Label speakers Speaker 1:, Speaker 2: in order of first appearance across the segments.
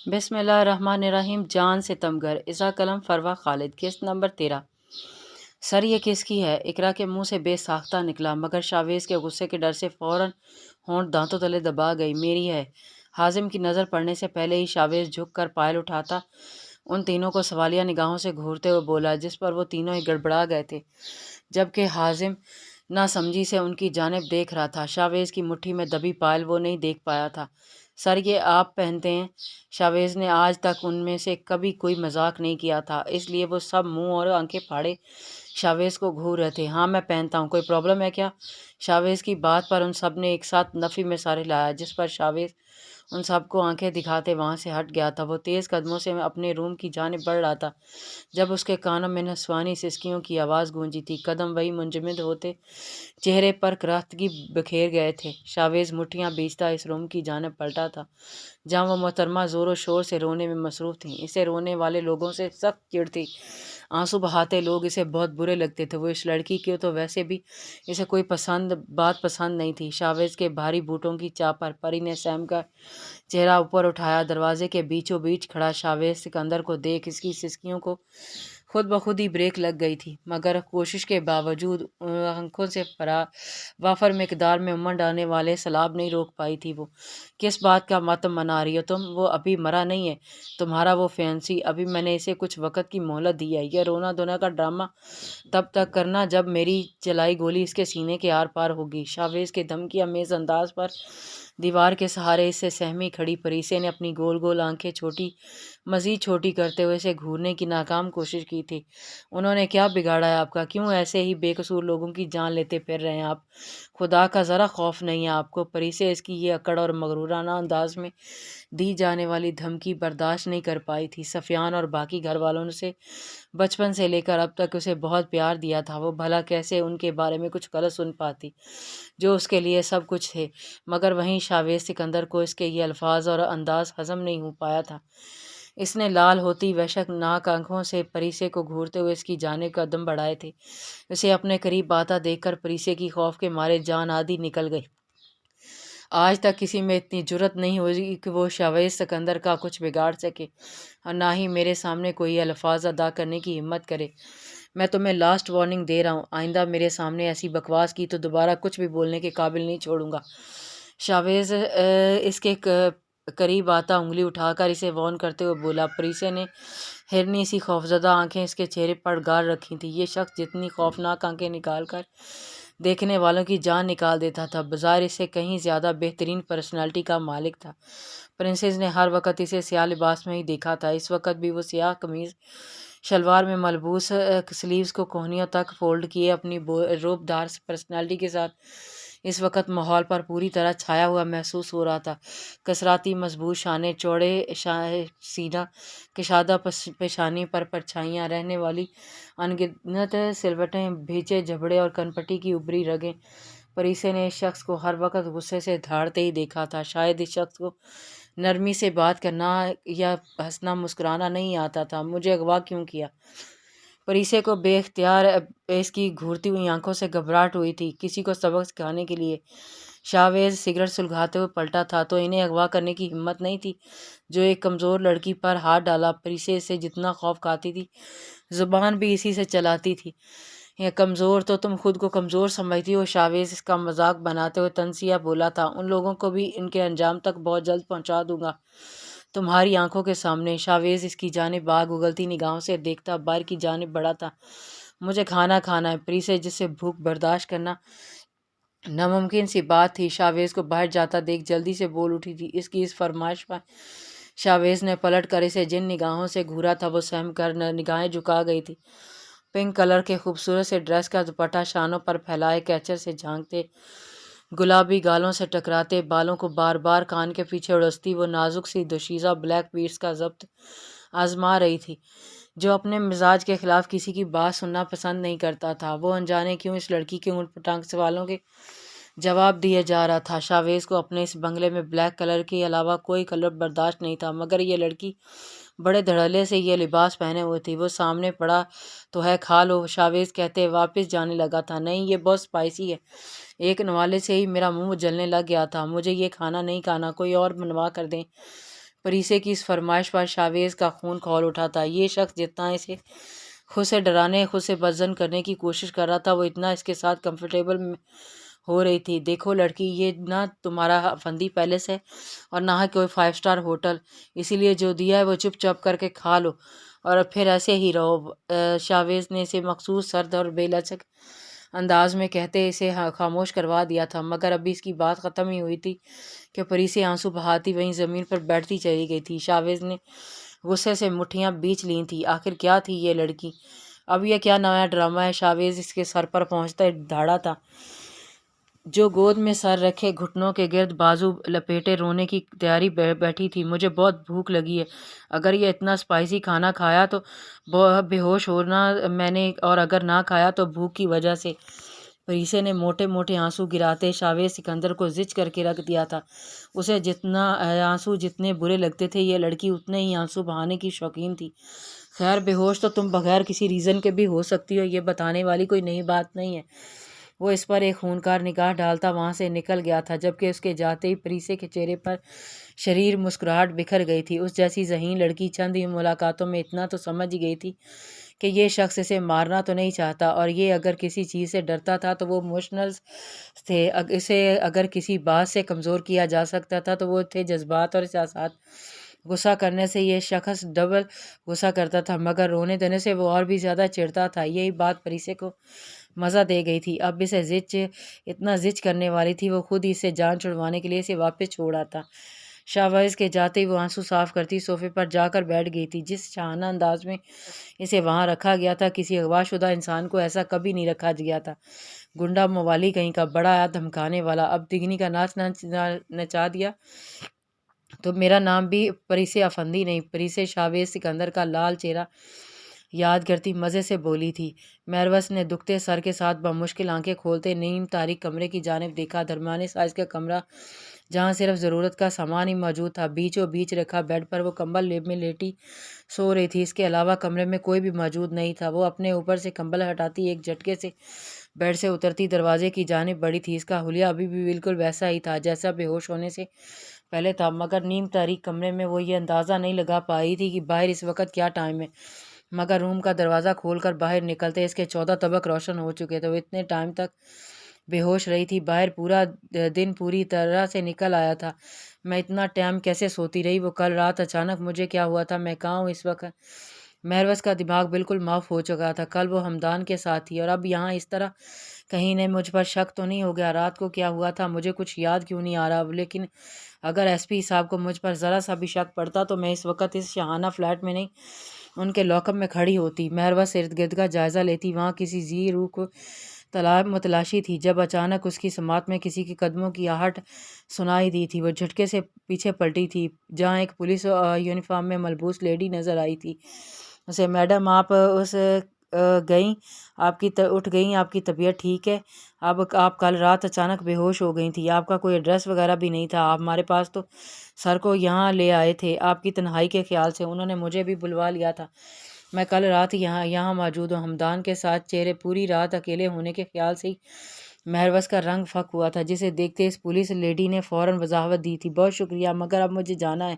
Speaker 1: بسم اللہ الرحمن الرحیم۔ جان ستمگر، اذا قلم فروا خالد۔ قسط نمبر 13۔ سر یہ کس کی ہے؟ اقرا کے منہ سے بے ساختہ نکلا، مگر شاویز کے غصے کے ڈر سے فوراً ہونٹ دانتوں تلے دبا گئی۔ میری ہے۔ حازم کی نظر پڑنے سے پہلے ہی شاویز جھک کر پائل اٹھاتا ان تینوں کو سوالیہ نگاہوں سے گھورتے ہوئے بولا، جس پر وہ تینوں ہی گڑبڑا گئے تھے، جبکہ حازم ناسمجھی سے ان کی جانب دیکھ رہا تھا۔ شاویز کی مٹھی میں دبی پائل وہ نہیں دیکھ پایا تھا۔ سر یہ آپ پہنتے ہیں؟ شاویز نے آج تک ان میں سے کبھی کوئی مذاق نہیں کیا تھا، اس لیے وہ سب منہ اور آنکھیں پھاڑے شاویز کو گھور رہے تھے۔ ہاں میں پہنتا ہوں، کوئی پرابلم ہے کیا؟ شاویز کی بات پر ان سب نے ایک ساتھ نفی میں سر ہلایا، جس پر شاویز ان سب کو آنکھیں دکھاتے وہاں سے ہٹ گیا تھا۔ وہ تیز قدموں سے اپنے روم کی جانب بڑھ رہا تھا جب اس کے کانوں میں نسوانی سسکیوں کی آواز گونجی تھی۔ قدم وہی منجمد ہوتے چہرے پر کراہتگی بکھیر گئے تھے۔ شاویز مٹھیاں بیچتا اس روم کی جانب پلٹا تھا جہاں وہ محترمہ زور و شور سے رونے میں مصروف تھیں۔ اسے رونے والے لوگوں سے سخت چڑ تھی۔ آنسو بہاتے لوگ اسے بہت برے لگتے تھے۔ وہ اس لڑکی کی تو ویسے بھی اسے کوئی بات پسند نہیں تھی۔ شاویز کے بھاری بوٹوں کی چاپ پر پری نے سیم کا چہرہ اوپر اٹھایا۔ دروازے کے بیچوں بیچ کھڑا شاویز سکندر کو دیکھ اس کی سسکیوں کو خود بخود ہی بریک لگ گئی تھی، مگر کوشش کے باوجود آنکھوں سے وافر مقدار میں امنڈ آنے والے سیلاب نہیں روک پائی تھی۔ وہ کس بات کا ماتم منا رہی ہو تم؟ وہ ابھی مرا نہیں ہے تمہارا وہ فینسی، ابھی میں نے اسے کچھ وقت کی مہلت دی ہے۔ یہ رونا دھونا کا ڈرامہ تب تک کرنا جب میری چلائی گولی اس کے سینے کے آر پار ہوگی۔ شاویز کے دھمکی آمیز انداز پر دیوار کے سہارے اس سے سہمی کھڑی پریسے نے اپنی گول گول آنکھیں مزید چھوٹی کرتے ہوئے اسے گھورنے کی ناکام کوشش کی تھی۔ انہوں نے کیا بگاڑا ہے آپ کا؟ کیوں ایسے ہی بے قصور لوگوں کی جان لیتے پھر رہے ہیں آپ؟ خدا کا ذرا خوف نہیں ہے آپ کو؟ پریسے اس کی یہ اکڑ اور مغرورانہ انداز میں دی جانے والی دھمکی برداشت نہیں کر پائی تھی۔ سفیان اور باقی گھر والوں سے بچپن سے لے کر اب تک اسے بہت پیار دیا تھا، وہ بھلا کیسے ان کے بارے میں کچھ غلط سن پاتی جو اس کے لیے سب کچھ تھے؟ مگر وہیں شاویز سکندر کو اس کے یہ الفاظ اور انداز ہضم نہیں ہو پایا تھا۔ اس نے لال ہوتی وحشت ناک آنکھوں سے پریسے کو گھورتے ہوئے اس کی جانب قدم بڑھائے تھے۔ اسے اپنے قریب آتا دیکھ کر پریسے کی خوف کے مارے جان آدھی نکل گئی۔ آج تک کسی میں اتنی جرأت نہیں ہوئی کہ وہ شاویز سکندر کا کچھ بگاڑ سکے، اور نہ ہی میرے سامنے کوئی الفاظ ادا کرنے کی ہمت کرے۔ میں تمہیں لاسٹ وارننگ دے رہا ہوں، آئندہ میرے سامنے ایسی بکواس کی تو دوبارہ کچھ بھی بولنے کے قابل نہیں چھوڑوں گا۔ شاویز اس کے قریب آتا انگلی اٹھا کر اسے وارن کرتے ہوئے بولا۔ پریسے نے ہرنی سی خوفزدہ آنکھیں اس کے چہرے پر گار رکھی تھیں۔ یہ شخص جتنی خوفناک آنکھیں نکال کر دیکھنے والوں کی جان نکال دیتا تھا، بظاہر اس سے کہیں زیادہ بہترین پرسنالٹی کا مالک تھا۔ پرنسس نے ہر وقت اسے سیاہ لباس میں ہی دیکھا تھا، اس وقت بھی وہ سیاہ قمیض شلوار میں ملبوس، سلیوز کو کوہنیوں تک فولڈ کیے، اپنی روب دار پرسنالٹی کے ساتھ اس وقت ماحول پر پوری طرح چھایا ہوا محسوس ہو رہا تھا۔ کثراتی مضبوط شانے، چوڑے سینہ، کشادہ پیشانی پر پرچھائیاں رہنے والی انگنت سلوٹیں، بھیجے جبڑے اور کنپٹی کی ابری رگیں۔ پریسے نے اس شخص کو ہر وقت غصے سے دھاڑتے ہی دیکھا تھا۔ شاید اس شخص کو نرمی سے بات کرنا یا ہنسنا مسکرانا نہیں آتا تھا۔ مجھے اغوا کیوں کیا؟ پریسے کو بے اختیار اس کی گھورتی ہوئی آنکھوں سے گھبراہٹ ہوئی تھی۔ کسی کو سبق سکھانے کے لیے؟ شاویز سگریٹ سلگاتے ہوئے پلٹا تھا تو انہیں اغوا کرنے کی ہمت نہیں تھی جو ایک کمزور لڑکی پر ہاتھ ڈالا۔ پریسے سے جتنا خوف کھاتی تھی، زبان بھی اسی سے چلاتی تھی۔ یہ کمزور تو تم خود کو کمزور سمجھتی ہو؟ شاویز اس کا مذاق بناتے ہوئے تنزیہ بولا تھا۔ ان لوگوں کو بھی ان کے انجام تک بہت جلد پہنچا دوں گا تمہاری آنکھوں کے سامنے۔ شاویز اس کی جانب آگ اگلتی نگاہوں سے دیکھتا باہر کی جانب بڑھا تھا۔ مجھے کھانا کھانا ہے۔ پریسے جس سے بھوک برداشت کرنا ناممکن سی بات تھی، شاویز کو باہر جاتا دیکھ جلدی سے بول اٹھی تھی۔ اس کی اس فرمائش پر شاویز نے پلٹ کر اسے جن نگاہوں سے گھورا تھا وہ سہم کر نگاہیں جھکا گئی تھی۔ پنک کلر کے خوبصورت سے ڈریس کا دوپٹہ شانوں پر پھیلائے کیچر سے جھانکتے، گلابی گالوں سے ٹکراتے بالوں کو بار بار کان کے پیچھے اڑستی وہ نازک سی دوشیزہ بلیک بیٹس کا ضبط آزما رہی تھی۔ جو اپنے مزاج کے خلاف کسی کی بات سننا پسند نہیں کرتا تھا، وہ انجانے کیوں اس لڑکی کے اونٹ پٹانگ سوالوں کے جواب دیے جا رہا تھا۔ شاویز کو اپنے اس بنگلے میں بلیک کلر کے علاوہ کوئی کلر برداشت نہیں تھا، مگر یہ لڑکی بڑے دھڑلے سے یہ لباس پہنے ہوئے تھی۔ وہ سامنے پڑا تو ہے کھا لو، شاویز کہتے واپس جانے لگا تھا۔ نہیں، یہ بہت سپائسی ہے، ایک نوالے سے ہی میرا منہ جلنے لگ گیا تھا۔ مجھے یہ کھانا نہیں کھانا، کوئی اور بنوا کر دیں۔ پریسے کی اس فرمائش پر شاویز کا خون کھول اٹھا تھا۔ یہ شخص جتنا اسے خود سے ڈرانے، خود سے بدظن کرنے کی کوشش کر رہا تھا، وہ اتنا اس کے ساتھ کمفرٹیبل ہو رہی تھی۔ دیکھو لڑکی، یہ نہ تمہارا افندی پیلس ہے اور نہ ہی کوئی 5 اسٹار ہوٹل، اسی لیے جو دیا ہے وہ چپ چاپ کر کے کھا لو اور پھر ایسے ہی رہو۔ شاویز نے اسے مخصوص سرد اور بے لچک انداز میں کہتے اسے خاموش کروا دیا تھا، مگر ابھی اس کی بات ختم ہی ہوئی تھی کہ پریسے آنسو بہاتی وہیں زمین پر بیٹھتی چلی گئی تھی۔ شاویز نے غصے سے مٹھیاں بیچ لی تھیں۔ آخر کیا تھی یہ لڑکی؟ اب یہ کیا نیا ڈرامہ ہے؟ شاویز اس کے سر پر پہنچتا دھاڑا تھا، جو گود میں سر رکھے گھٹنوں کے گرد بازو لپیٹے رونے کی تیاری بیٹھی تھی۔ مجھے بہت بھوک لگی ہے، اگر یہ اتنا اسپائسی کھانا کھایا تو بے ہوش ہونا میں نے، اور اگر نہ کھایا تو بھوک کی وجہ سے۔ پریسے نے موٹے موٹے آنسو گراتے شاویز سکندر کو زچ کر کے رکھ دیا تھا۔ اسے آنسو جتنے برے لگتے تھے، یہ لڑکی اتنے ہی آنسو بہانے کی شوقین تھی۔ خیر، بے ہوش تو تم بغیر کسی ریزن کے بھی ہو سکتی ہو، یہ بتانے والی کوئی نئی بات نہیں ہے۔ وہ اس پر ایک خونکار نگاہ ڈالتا وہاں سے نکل گیا تھا، جبکہ اس کے جاتے ہی پریسے کے چہرے پر شریر مسکراہٹ بکھر گئی تھی۔ اس جیسی ذہین لڑکی چند ہی ملاقاتوں میں اتنا تو سمجھ گئی تھی کہ یہ شخص اسے مارنا تو نہیں چاہتا، اور یہ اگر کسی چیز سے ڈرتا تھا تو وہ ایموشنلز تھے۔ اسے اگر کسی بات سے کمزور کیا جا سکتا تھا تو وہ تھے جذبات اور احساسات۔ غصہ کرنے سے یہ شخص ڈبل غصہ کرتا تھا، مگر رونے دینے سے وہ اور بھی زیادہ چڑھتا تھا۔ یہی بات پریسے کو مزہ دے گئی تھی۔ اب اسے اتنا زچ کرنے والی تھی، وہ خود ہی اسے جان چھڑوانے کے لیے اسے واپس چھوڑ آتا۔ شاویز کے جاتے ہی وہ آنسو صاف کرتی صوفے پر جا کر بیٹھ گئی تھی۔ جس شاہانہ انداز میں اسے وہاں رکھا گیا تھا، کسی اغوا شدہ انسان کو ایسا کبھی نہیں رکھا گیا تھا۔ گنڈا موالی کہیں کا، بڑا یا دھمکانے والا۔ اب دگنی کا ناچ نچا دیا تو میرا نام بھی پریسے افندی نہیں۔ پریسے شاویز سکندر کا لال چہرہ یاد کرتی مزے سے بولی تھی۔ میروس نے دکھتے سر کے ساتھ بمشکل آنکھیں کھولتے نیم تاریک کمرے کی جانب دیکھا۔ درمیانے سائز کا کمرہ، جہاں صرف ضرورت کا سامان ہی موجود تھا۔ بیچوں بیچ رکھا بیڈ پر وہ کمبل میں لیٹی سو رہی تھی۔ اس کے علاوہ کمرے میں کوئی بھی موجود نہیں تھا۔ وہ اپنے اوپر سے کمبل ہٹاتی ایک جھٹکے سے بیڈ سے اترتی دروازے کی جانب بڑھی تھی۔ اس کا حلیہ ابھی بھی بالکل ویسا ہی تھا جیسا بے ہوش ہونے سے پہلے تھا، مگر نیم تاریک کمرے میں وہ یہ اندازہ نہیں لگا پائی تھی کہ باہر اس وقت کیا ٹائم ہے۔ مگر روم کا دروازہ کھول کر باہر نکلتے اس کے 14 طبق روشن ہو چکے تھے۔ وہ اتنے ٹائم تک بے ہوش رہی تھی، باہر پورا دن پوری طرح سے نکل آیا تھا۔ میں اتنا ٹائم کیسے سوتی رہی؟ وہ کل رات اچانک مجھے کیا ہوا تھا؟ میں کہاں ہوں اس وقت؟ میروس کا دماغ بالکل معاف ہو چکا تھا۔ کل وہ ہمدان کے ساتھ تھی اور اب یہاں اس طرح کہیں نے مجھ پر شک تو نہیں ہو گیا؟ رات کو کیا ہوا تھا مجھے کچھ یاد کیوں نہیں آ رہا؟ لیکن اگر ایس پی صاحب کو مجھ پر ذرا سا بھی شک پڑتا تو میں اس وقت اس شاہانہ فلیٹ میں نہیں، ان کے لاک اپ میں کھڑی ہوتی۔ میروس ارد گرد کا جائزہ لیتی وہاں کسی ذی روح کو متلاشی تھی، جب اچانک اس کی سماعت میں کسی کے قدموں کی آہٹ سنائی دی تھی۔ وہ جھٹکے سے پیچھے پلٹی تھی، جہاں ایک پولیس یونیفارم میں ملبوس لیڈی نظر آئی تھی۔ اسے میڈم آپ اٹھ گئیں، آپ کی طبیعت ٹھیک ہے؟ آپ کل رات اچانک بے ہوش ہو گئی تھی، آپ کا کوئی ایڈریس وغیرہ بھی نہیں تھا، آپ ہمارے پاس تو سر کو یہاں لے آئے تھے آپ کی تنہائی کے خیال سے، انہوں نے مجھے بھی بلوا لیا تھا، میں کل رات یہاں موجود ہوں ہمدان کے ساتھ۔ چہرے پوری رات اکیلے ہونے کے خیال سے ہی میروس کا رنگ پھک ہوا تھا، جسے دیکھتے اس پولیس لیڈی نے فوراً وضاحت دی تھی، بہت شکریہ مگر اب مجھے جانا ہے،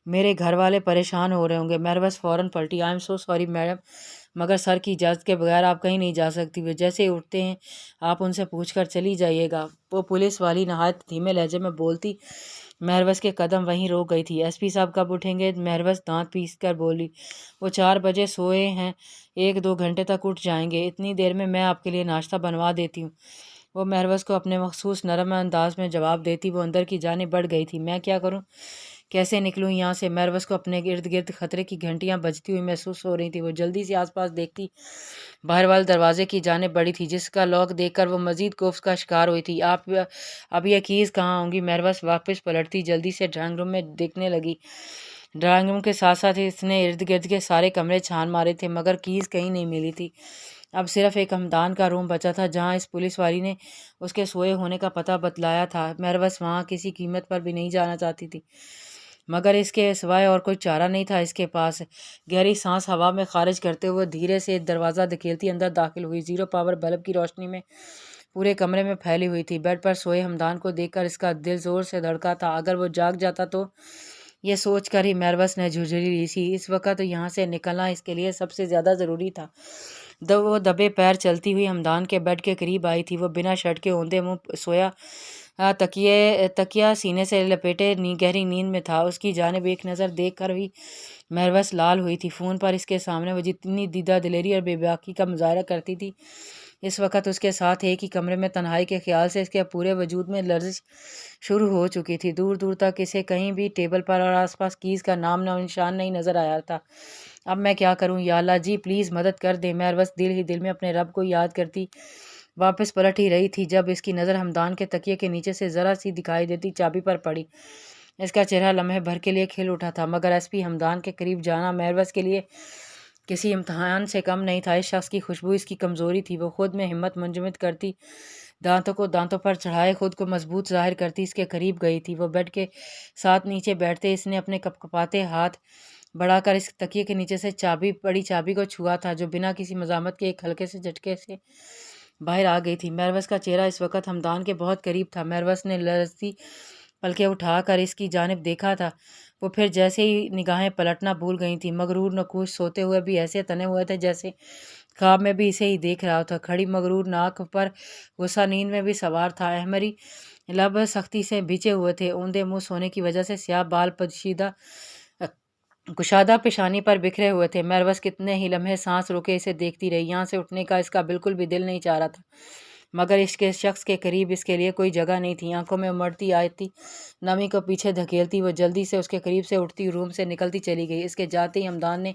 Speaker 1: میرے گھر والے پریشان ہو رہے ہوں گے۔ میروس فوراً پلٹی، I am so sorry madam, مگر سر کی اجازت کے بغیر آپ کہیں نہیں جا سکتی۔ وہ جیسے ہی اٹھتے ہیں آپ ان سے پوچھ کر چلی جائیے گا، وہ پولیس والی نہایت دھیمے لہجے میں بولتی میروس کے قدم وہیں روک گئی تھی۔ ایس پی صاحب کب اٹھیں گے؟ میروس دانت پیس کر بولی، وہ 4 بجے سوئے ہیں، 1-2 گھنٹے تک اٹھ جائیں گے، اتنی دیر میں آپ کے لیے ناشتہ بنوا دیتی ہوں۔ وہ میروس کو اپنے مخصوص نرم انداز میں جواب دیتی وہ اندر کی جانب بڑھ گئی تھی۔ میں کیا کروں؟ کیسے نکلوں یہاں سے؟ میروس کو اپنے ارد گرد خطرے کی گھنٹیاں بجتی ہوئی محسوس ہو رہی تھی۔ وہ جلدی سے آس پاس دیکھتی باہر والے دروازے کی جانب بڑھی تھی، جس کا لاک دیکھ کر وہ مزید خوف کا شکار ہوئی تھی۔ اب یہ کیز کہاں ہوں گی؟ میروس واپس پلٹتی جلدی سے ڈرائنگ روم میں دیکھنے لگی۔ ڈرائنگ روم کے ساتھ ساتھ اس نے ارد گرد کے سارے کمرے چھان مارے تھے، مگر کیز کہیں نہیں ملی تھی۔ اب صرف ایک ہمدان کا روم بچا تھا، جہاں اس پولیس والی نے اس کے سوئے ہونے کا پتہ بتلایا تھا۔ میروس وہاں کسی قیمت پر بھی نہیں جانا چاہتی تھی، مگر اس کے سوائے اور کوئی چارہ نہیں تھا اس کے پاس۔ گہری سانس ہوا میں خارج کرتے ہوئے دھیرے سے دروازہ دھکیلتی اندر داخل ہوئی۔ 0 پاور بلب کی روشنی میں پورے کمرے میں پھیلی ہوئی تھی۔ بیڈ پر سوئے ہمدان کو دیکھ کر اس کا دل زور سے دھڑکا تھا۔ اگر وہ جاگ جاتا تو یہ سوچ کر ہی میروس نے جھجری لی تھی، اس وقت یہاں سے نکلنا اس کے لیے سب سے زیادہ ضروری تھا۔ وہ دبے پیر چلتی ہوئی ہمدان کے بیڈ کے قریب آئی تھی۔ وہ بنا شرٹ کے اوندے منہ سویا تکیہ سینے سے لپیٹے گہری نیند میں تھا۔ اس کی جانب ایک نظر دیکھ کر بھی میروس لال ہوئی تھی۔ فون پر اس کے سامنے وہ جتنی دیدہ دلیری اور بے باکی کا مظاہرہ کرتی تھی، اس وقت اس کے ساتھ ایک ہی کمرے میں تنہائی کے خیال سے اس کے پورے وجود میں لرزش شروع ہو چکی تھی۔ دور دور تک اسے کہیں بھی ٹیبل پر اور آس پاس کیز کا نام و نشان نہیں نظر آیا تھا۔ اب میں کیا کروں یا اللہ جی پلیز مدد کر دیں، میروس دل ہی دل میں اپنے رب کو یاد کرتی واپس پلٹ ہی رہی تھی جب اس کی نظر ہمدان کے تکیے کے نیچے سے ذرا سی دکھائی دیتی چابی پر پڑی۔ اس کا چہرہ لمحے بھر کے لیے کھل اٹھا تھا، مگر ایس پی ہمدان کے قریب جانا میروس کے لیے کسی امتحان سے کم نہیں تھا۔ اس شخص کی خوشبو اس کی کمزوری تھی۔ وہ خود میں ہمت منجمد کرتی، دانتوں کو دانتوں پر چڑھائے خود کو مضبوط ظاہر کرتی اس کے قریب گئی تھی۔ وہ بیڈ کے ساتھ نیچے بیٹھتے اس نے اپنے کپکپاتے ہاتھ بڑھا کر اس تکیے کے نیچے سے پڑی چابی کو چھوا تھا، جو بنا کسی مزاحمت کے ایک ہلکے سے جھٹکے سے باہر آ گئی تھی۔ میروس کا چہرہ اس وقت ہمدان کے بہت قریب تھا۔ میروس نے لرزتی پلکیں اٹھا کر اس کی جانب دیکھا تھا۔ وہ پھر جیسے ہی نگاہیں پلٹنا بھول گئی تھیں۔ مغرور نقوش سوتے ہوئے بھی ایسے تنے ہوئے تھے جیسے خواب میں بھی اسے ہی دیکھ رہا تھا۔ کھڑی مغرور ناک پر غصہ نیند میں بھی سوار تھا۔ احمری لب سختی سے بھیچے ہوئے تھے، اوندے منہ سونے کی وجہ سے سیاہ بال کشادہ پیشانی پر بکھرے ہوئے تھے۔ میروس کتنے ہی لمحے سانس روکے اسے دیکھتی رہی۔ یہاں سے اٹھنے کا اس کا بالکل بھی دل نہیں چاہ رہا تھا، مگر اس کے شخص کے قریب اس کے لیے کوئی جگہ نہیں تھی۔ آنکھوں میں امڑتی آتی نمی کو پیچھے دھکیلتی وہ جلدی سے اس کے قریب سے اٹھتی روم سے نکلتی چلی گئی۔ اس کے جاتے ہی ہمدان نے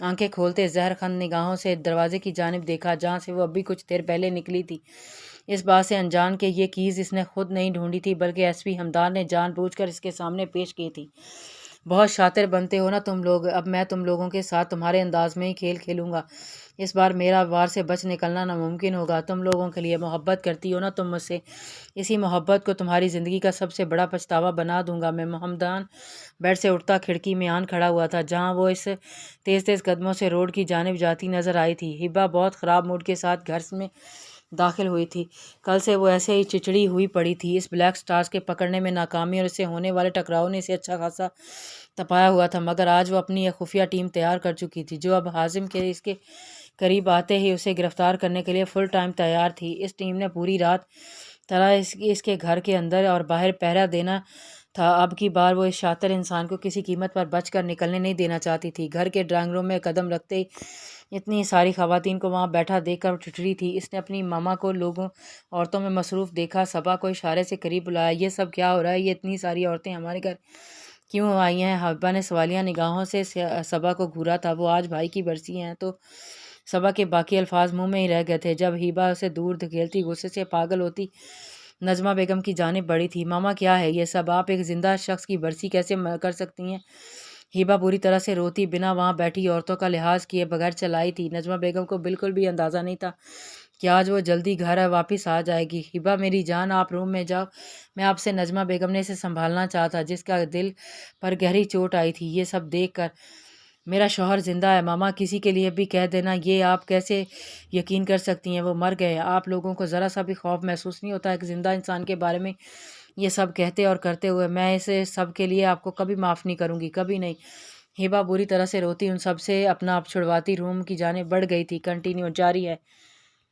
Speaker 1: آنکھیں کھولتے زہر خند نگاہوں سے دروازے کی جانب دیکھا، جہاں سے وہ ابھی کچھ دیر پہلے نکلی تھی، اس بات سے انجان کہ یہ کیز اس نے خود نہیں ڈھونڈی تھی بلکہ ایس پی ہمدان نے جان بوجھ کر اس کے سامنے پیش کی تھی۔ بہت شاطر بنتے ہو نا تم لوگ، اب میں تم لوگوں کے ساتھ تمہارے انداز میں ہی کھیل کھیلوں گا۔ اس بار میرا وار سے بچ نکلنا ناممکن ہوگا۔ تم لوگوں کے لیے محبت کرتی ہو نا تم مجھ سے، اسی محبت کو تمہاری زندگی کا سب سے بڑا پچھتاوا بنا دوں گا میں۔ ہمدان بیڈ سے اٹھتا کھڑکی میں آن کھڑا ہوا تھا، جہاں وہ اس تیز تیز قدموں سے روڈ کی جانب جاتی نظر آئی تھی۔ ہبا بہت خراب موڈ کے ساتھ گھر میں داخل ہوئی تھی۔ کل سے وہ ایسے ہی چچڑی ہوئی پڑی تھی۔ اس بلیک سٹارز کے پکڑنے میں ناکامی اور اس سے ہونے والے ٹکراؤ نے اسے اچھا خاصا تپایا ہوا تھا، مگر آج وہ اپنی ایک خفیہ ٹیم تیار کر چکی تھی، جو اب حازم کے اس کے قریب آتے ہی اسے گرفتار کرنے کے لیے فل ٹائم تیار تھی۔ اس ٹیم نے پوری رات طرح اس کے گھر کے اندر اور باہر پہرا دینا تھا۔ اب کی بار وہ اس شاطر انسان کو کسی قیمت پر بچ کر نکلنے نہیں دینا چاہتی تھی۔ گھر کے ڈرائنگ روم میں قدم رکھتے ہی اتنی ساری خواتین کو وہاں بیٹھا دیکھ کر ٹھٹری تھی۔ اس نے اپنی ماما کو عورتوں میں مصروف دیکھا، صبا کو اشارے سے قریب بلایا۔ یہ سب کیا ہو رہا ہے؟ یہ اتنی ساری عورتیں ہمارے گھر کیوں آئی ہیں؟ ہبا نے سوالیہ نگاہوں سے صبا کو گھورا تھا۔ وہ آج بھائی کی برسی ہیں تو صبا کے باقی الفاظ منہ میں ہی رہ گئے تھے جب ہبا اسے دور دھکیلتی غصے سے پاگل ہوتی نجمہ بیگم کی جانب بڑھی تھی۔ ماما کیا ہے یہ سب؟ آپ ایک زندہ شخص کی برسی کیسے کر سکتی ہیں؟ ہبا بری طرح سے روتی بنا وہاں بیٹھی عورتوں کا لحاظ کیے بغیر چلائی تھی۔ نجمہ بیگم کو بالکل بھی اندازہ نہیں تھا کہ آج وہ جلدی گھر واپس آ جائے گی۔ ہبا میری جان آپ روم میں جاؤ، میں آپ سے نجمہ بیگم نے اسے سنبھالنا چاہا تھا، جس کا دل پر گہری چوٹ آئی تھی یہ سب دیکھ کر۔ میرا شوہر زندہ ہے ماما، کسی کے لیے بھی کہہ دینا۔ یہ آپ کیسے یقین کر سکتی ہیں وہ مر گئے ہیں؟ آپ لوگوں کو ذرا سا بھی خوف محسوس نہیں ہوتا ایک زندہ انسان کے بارے میں یہ سب کہتے اور کرتے ہوئے؟ میں اس سب کے لیے آپ کو کبھی معاف نہیں کروں گی، کبھی نہیں۔ ہبا بری طرح سے روتی ان سب سے اپنا آپ چھڑواتی روم کی جانب بڑھ گئی تھی۔ کنٹینیو جاری ہے۔